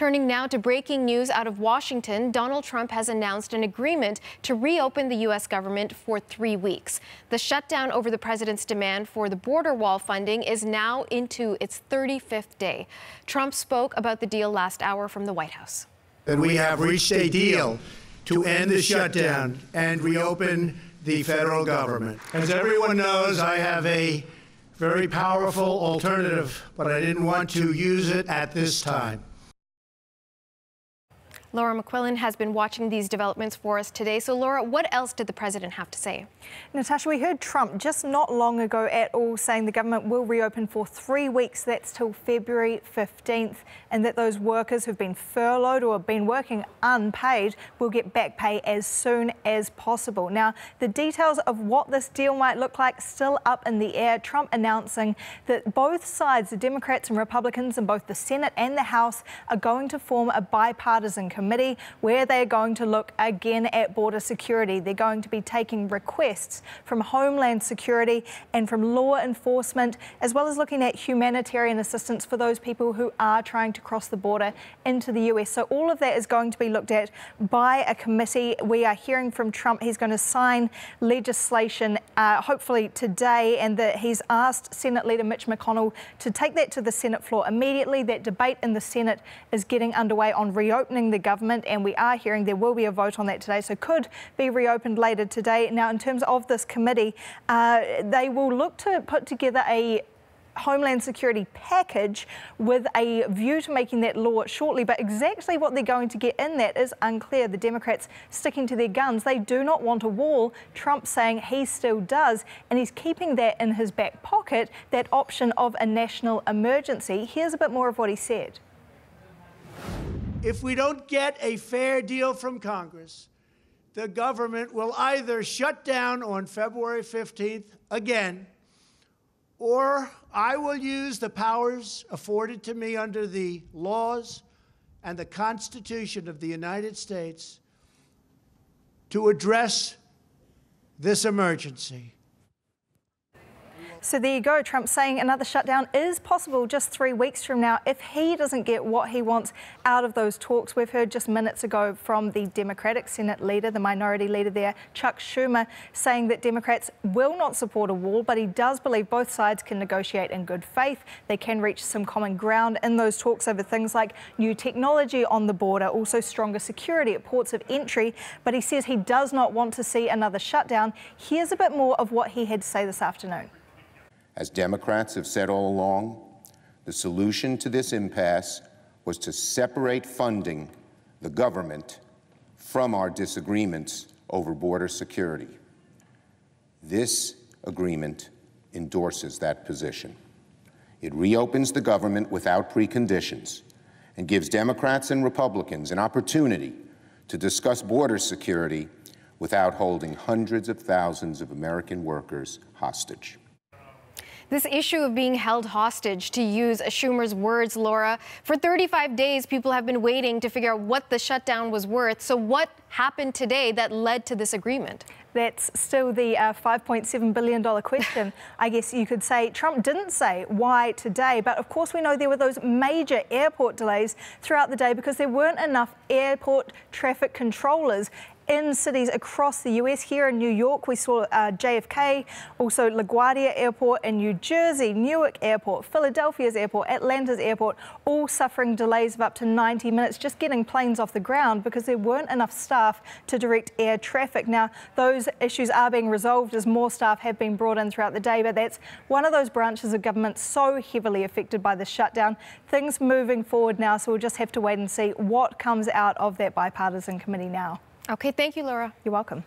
Turning now to breaking news out of Washington, Donald Trump has announced an agreement to reopen the U.S. government for 3 weeks. The shutdown over the president's demand for the border wall funding is now into its 35th day. Trump spoke about the deal last hour from the White House. That we have reached a deal to end the shutdown and reopen the federal government. As everyone knows, I have a very powerful alternative, but I didn't want to use it at this time. Laura McQuillan has been watching these developments for us today. So, Laura, what else did the president have to say? Natasha, we heard Trump just not long ago at all saying the government will reopen for 3 weeks. That's till February 15th, and that those workers who've been furloughed or have been working unpaid will get back pay as soon as possible. Now, the details of what this deal might look like still up in the air. Trump announcing that both sides, the Democrats and Republicans in both the Senate and the House, are going to form a bipartisan committee where they're going to look again at border security. They're going to be taking requests from Homeland Security and from law enforcement, as well as looking at humanitarian assistance for those people who are trying to cross the border into the US. So all of that is going to be looked at by a committee. We are hearing from Trump he's going to sign legislation hopefully today, and that he's asked Senate Leader Mitch McConnell to take that to the Senate floor immediately. That debate in the Senate is getting underway on reopening the government, and we are hearing there will be a vote on that today, so could be reopened later today. Now, in terms of this committee, they will look to put together a Homeland Security package with a view to making that law shortly, but exactly what they're going to get in that is unclear. The Democrats sticking to their guns. They do not want a wall. Trump saying he still does, and he's keeping that in his back pocket, that option of a national emergency. Here's a bit more of what he said. If we don't get a fair deal from Congress, the government will either shut down on February 15th again, or I will use the powers afforded to me under the laws and the Constitution of the United States to address this emergency. So there you go, Trump saying another shutdown is possible just 3 weeks from now if he doesn't get what he wants out of those talks. We've heard just minutes ago from the Democratic Senate leader, the minority leader there, Chuck Schumer, saying that Democrats will not support a wall, but he does believe both sides can negotiate in good faith. They can reach some common ground in those talks over things like new technology on the border, also stronger security at ports of entry. But he says he does not want to see another shutdown. Here's a bit more of what he had to say this afternoon. As Democrats have said all along, the solution to this impasse was to separate funding the government from our disagreements over border security. This agreement endorses that position. It reopens the government without preconditions and gives Democrats and Republicans an opportunity to discuss border security without holding hundreds of thousands of American workers hostage. This issue of being held hostage, to use Schumer's words, Laura, for 35 days, people have been waiting to figure out what the shutdown was worth. So what happened today that led to this agreement? That's still the $5.7 billion question. I guess you could say Trump didn't say why today, but of course we know there were those major airport delays throughout the day because there weren't enough airport traffic controllers in cities across the US. Here in New York, we saw JFK, also LaGuardia Airport in New Jersey, Newark Airport, Philadelphia's airport, Atlanta's airport, all suffering delays of up to 90 minutes just getting planes off the ground because there weren't enough staff to direct air traffic. Now, those issues are being resolved as more staff have been brought in throughout the day, but that's one of those branches of government so heavily affected by the shutdown. Things moving forward now, so we'll just have to wait and see what comes out of that bipartisan committee now. Okay, thank you, Laura. You're welcome.